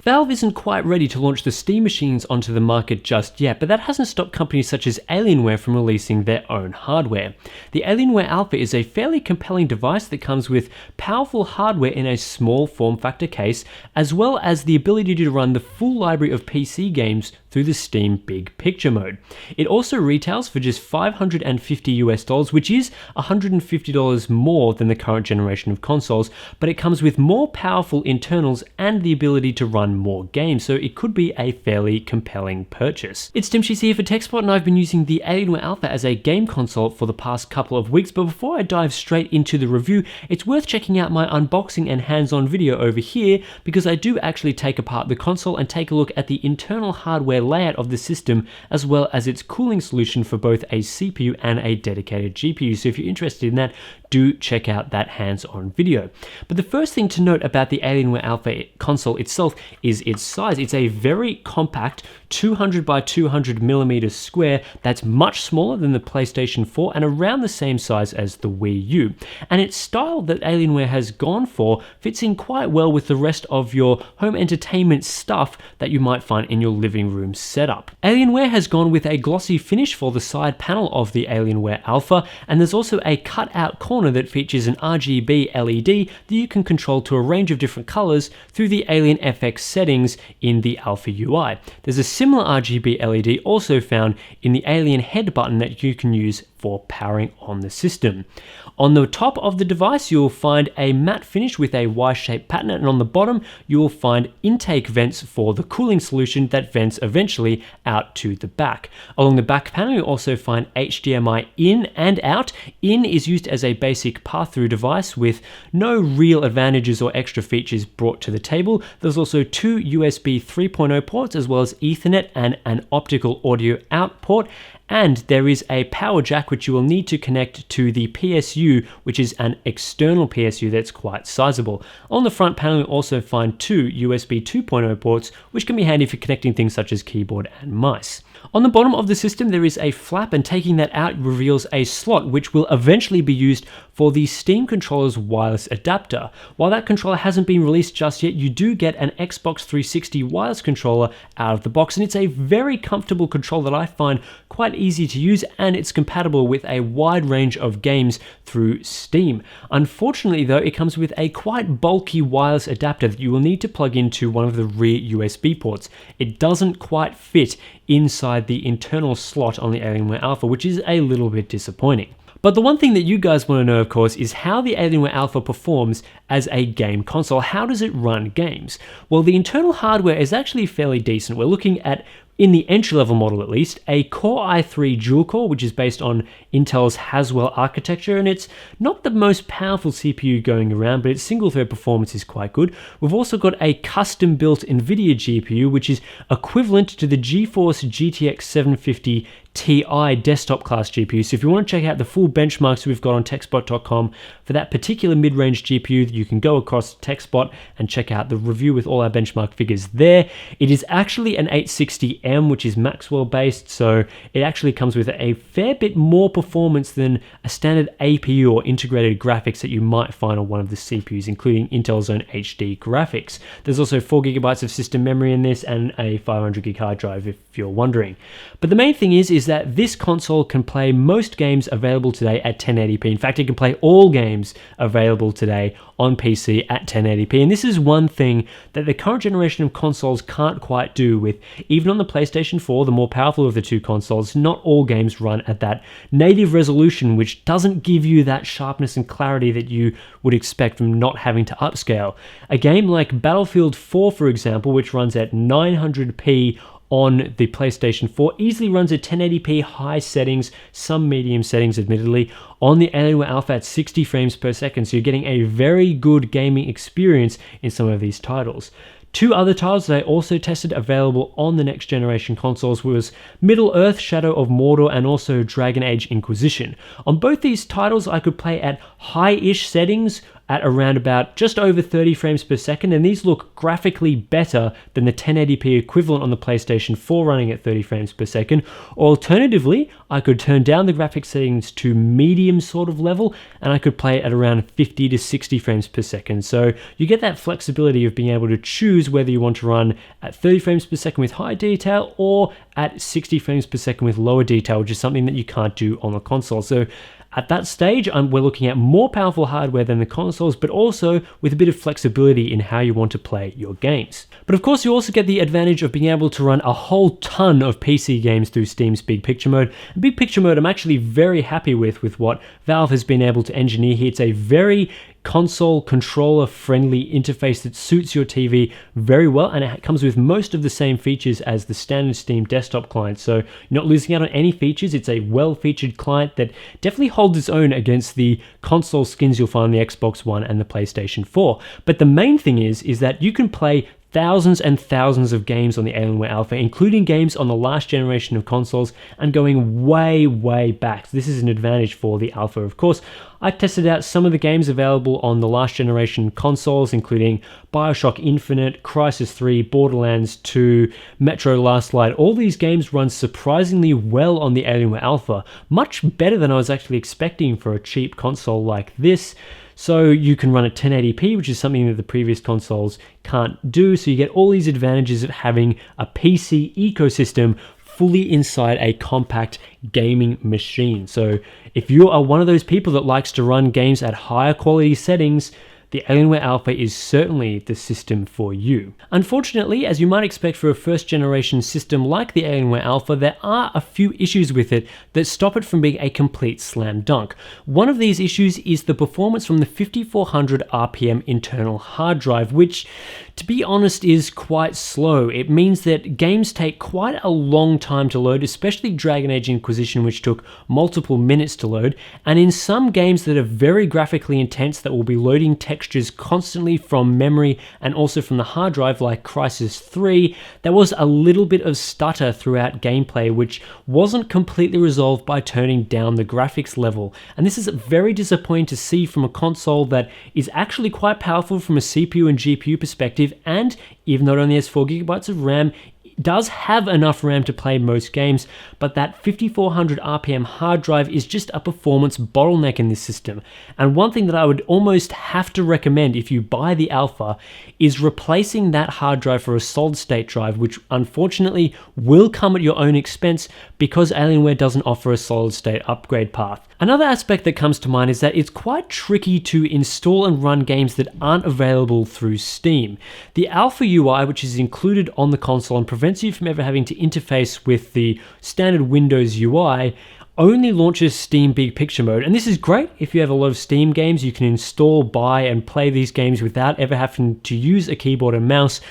Valve isn't quite ready to launch the Steam machines onto the market just yet, but that hasn't stopped companies such as Alienware from releasing their own hardware. The Alienware Alpha is a fairly compelling device that comes with powerful hardware in a small form factor case, as well as the ability to run the full library of PC games through the Steam Big Picture mode. It also retails for just $550 which is $150 more than the current generation of consoles, but it comes with more powerful internals and the ability to run more games, so it could be a fairly compelling purchase. It's Tim Cheese here for TechSpot, and I've been using the Alienware Alpha as a game console for the past couple of weeks, but before I dive straight into the review, it's worth checking out my unboxing and hands-on video over here, because I do actually take apart the console and take a look at the internal hardware layout of the system, as well as its cooling solution for both a CPU and a dedicated GPU. So if you're interested in that, do check out that hands-on video. But the first thing to note about the Alienware Alpha console itself is its size. It's a very compact 200 by 200 millimeters square that's much smaller than the PlayStation 4 and around the same size as the Wii U. And its style that Alienware has gone for fits in quite well with the rest of your home entertainment stuff that you might find in your living room setup. Alienware has gone with a glossy finish for the side panel of the Alienware Alpha, and there's also a cut-out corner that features an RGB LED that you can control to a range of different colors through the Alien FX settings in the Alpha UI. There's a similar RGB LED also found in the Alien head button that you can use for powering on the system. On the top of the device, you'll find a matte finish with a Y-shaped pattern, and on the bottom, you'll find intake vents for the cooling solution that vents eventually out to the back. Along the back panel, you'll also find HDMI in and out. In is used as a basic pass-through device with no real advantages or extra features brought to the table. There's also two USB 3.0 ports, as well as Ethernet and an optical audio out port. And there is a power jack which you will need to connect to the PSU, which is an external PSU that's quite sizable. On the front panel, you'll also find two USB 2.0 ports, which can be handy for connecting things such as keyboard and mice. On the bottom of the system, there is a flap, and taking that out reveals a slot which will eventually be used for the Steam controller's wireless adapter. While that controller hasn't been released just yet, you do get an Xbox 360 wireless controller out of the box, and it's a very comfortable controller that I find quite easy to use, and it's compatible with a wide range of games through Steam. Unfortunately though, it comes with a quite bulky wireless adapter that you will need to plug into one of the rear USB ports. It doesn't quite fit inside the internal slot on the Alienware Alpha, which is a little bit disappointing. But the one thing that you guys want to know, of course, is how the Alienware Alpha performs as a game console. How does it run games? Well, the internal hardware is actually fairly decent. We're looking at, in the entry-level model at least, a Core i3 dual-core, which is based on Intel's Haswell architecture, and it's not the most powerful CPU going around, but its single-thread performance is quite good. We've also got a custom-built NVIDIA GPU, which is equivalent to the GeForce GTX 750 Ti desktop class GPU. So if you want to check out the full benchmarks we've got on TechSpot.com for that particular mid-range GPU, you can go across TechSpot and check out the review with all our benchmark figures there. It is actually an 860M, which is Maxwell based, so it actually comes with a fair bit more performance than a standard APU or integrated graphics that you might find on one of the CPUs, including Intel's own HD graphics. There's also 4GB of system memory in this and a 500GB hard drive, if you're wondering. But the main thing is that this console can play most games available today at 1080p. In fact, it can play all games available today on PC at 1080p. And this is one thing that the current generation of consoles can't quite do with. Even on the PlayStation 4, the more powerful of the two consoles, not all games run at that native resolution, which doesn't give you that sharpness and clarity that you would expect from not having to upscale. A game like Battlefield 4, for example, which runs at 900p on the PlayStation 4, easily runs at 1080p high settings, some medium settings admittedly, on the Alienware Alpha at 60 frames per second, so you're getting a very good gaming experience in some of these titles. Two other titles that I also tested available on the next generation consoles was Middle-earth: Shadow of Mordor and also Dragon Age Inquisition. On both these titles I could play at high-ish settings at around about just over 30 frames per second, and these look graphically better than the 1080p equivalent on the PlayStation 4 running at 30 frames per second. Alternatively, I could turn down the graphics settings to medium sort of level, and I could play it at around 50 to 60 frames per second. So you get that flexibility of being able to choose whether you want to run at 30 frames per second with high detail or at 60 frames per second with lower detail, which is something that you can't do on the console. So at that stage, we're looking at more powerful hardware than the consoles, but also with a bit of flexibility in how you want to play your games. But of course, you also get the advantage of being able to run a whole ton of PC games through Steam's Big Picture Mode. And Big Picture Mode, I'm actually very happy with what Valve has been able to engineer here. It's a very console controller friendly interface that suits your TV very well, and it comes with most of the same features as the standard Steam desktop client, so you're not losing out on any features. It's a well featured client that definitely holds its own against the console skins you'll find on the Xbox One and the PlayStation 4. But the main thing is that you can play thousands and thousands of games on the Alienware Alpha, including games on the last generation of consoles and going way, way back. So this is an advantage for the Alpha, of course. I tested out some of the games available on the last generation consoles, including BioShock Infinite, Crysis 3, Borderlands 2, Metro Last Light. All these games run surprisingly well on the Alienware Alpha, much better than I was actually expecting for a cheap console like this. So you can run at 1080p, which is something that the previous consoles can't do. So you get all these advantages of having a PC ecosystem fully inside a compact gaming machine. So if you are one of those people that likes to run games at higher quality settings, the Alienware Alpha is certainly the system for you. Unfortunately, as you might expect for a first generation system like the Alienware Alpha, there are a few issues with it that stop it from being a complete slam dunk. One of these issues is the performance from the 5400 RPM internal hard drive, which, to be honest, is quite slow. It means that games take quite a long time to load, especially Dragon Age Inquisition, which took multiple minutes to load, and in some games that are very graphically intense that will be loading textures constantly from memory and also from the hard drive, like Crysis 3, there was a little bit of stutter throughout gameplay, which wasn't completely resolved by turning down the graphics level. And this is very disappointing to see from a console that is actually quite powerful from a CPU and GPU perspective, and even though it only has 4GB of RAM, does have enough RAM to play most games, but that 5400 RPM hard drive is just a performance bottleneck in this system. And one thing that I would almost have to recommend if you buy the Alpha is replacing that hard drive for a solid state drive, which unfortunately will come at your own expense because Alienware doesn't offer a solid state upgrade path. Another aspect that comes to mind is that it's quite tricky to install and run games that aren't available through Steam. The Alpha UI, which is included on the console and prevents you from ever having to interface with the standard Windows UI, only launches Steam Big Picture Mode. And this is great if you have a lot of Steam games. You can install, buy, and play these games without ever having to use a keyboard and mouse.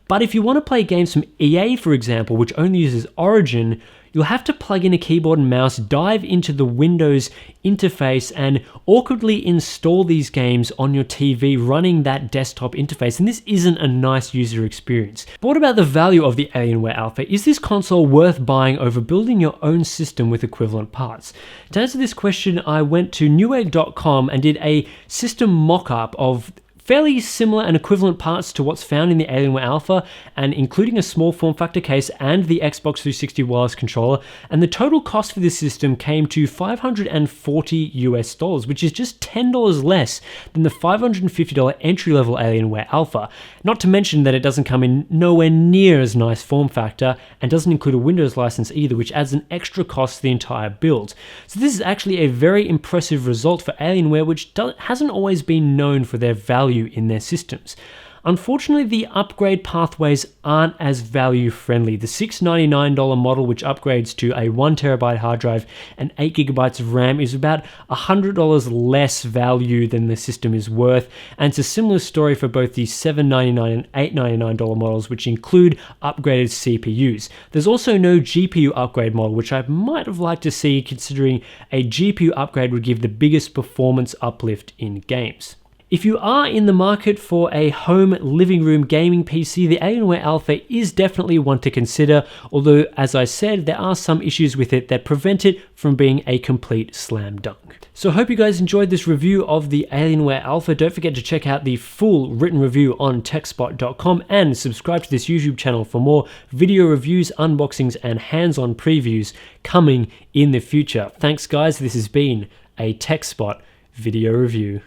But if you want to play games from EA, for example, which only uses Origin, you'll have to plug in a keyboard and mouse, dive into the Windows interface, and awkwardly install these games on your TV running that desktop interface, and this isn't a nice user experience. But what about the value of the Alienware Alpha? Is this console worth buying over building your own system with equivalent parts? To answer this question, I went to newegg.com and did a system mock-up of fairly similar and equivalent parts to what's found in the Alienware Alpha, and including a small form factor case and the Xbox 360 wireless controller, and the total cost for this system came to $540 US, which is just $10 less than the $550 entry-level Alienware Alpha. Not to mention that it doesn't come in nowhere near as nice form factor and doesn't include a Windows license either, which adds an extra cost to the entire build. So this is actually a very impressive result for Alienware, which hasn't always been known for their value in their systems. Unfortunately, the upgrade pathways aren't as value friendly. The $699 model, which upgrades to a 1TB hard drive and 8GB of RAM, is about $100 less value than the system is worth, and it's a similar story for both the $799 and $899 models, which include upgraded CPUs. There's also no GPU upgrade model, which I might have liked to see, considering a GPU upgrade would give the biggest performance uplift in games. If you are in the market for a home living room gaming PC, the Alienware Alpha is definitely one to consider, although as I said, there are some issues with it that prevent it from being a complete slam dunk. So I hope you guys enjoyed this review of the Alienware Alpha. Don't forget to check out the full written review on TechSpot.com and subscribe to this YouTube channel for more video reviews, unboxings, and hands-on previews coming in the future. Thanks guys, this has been a TechSpot video review.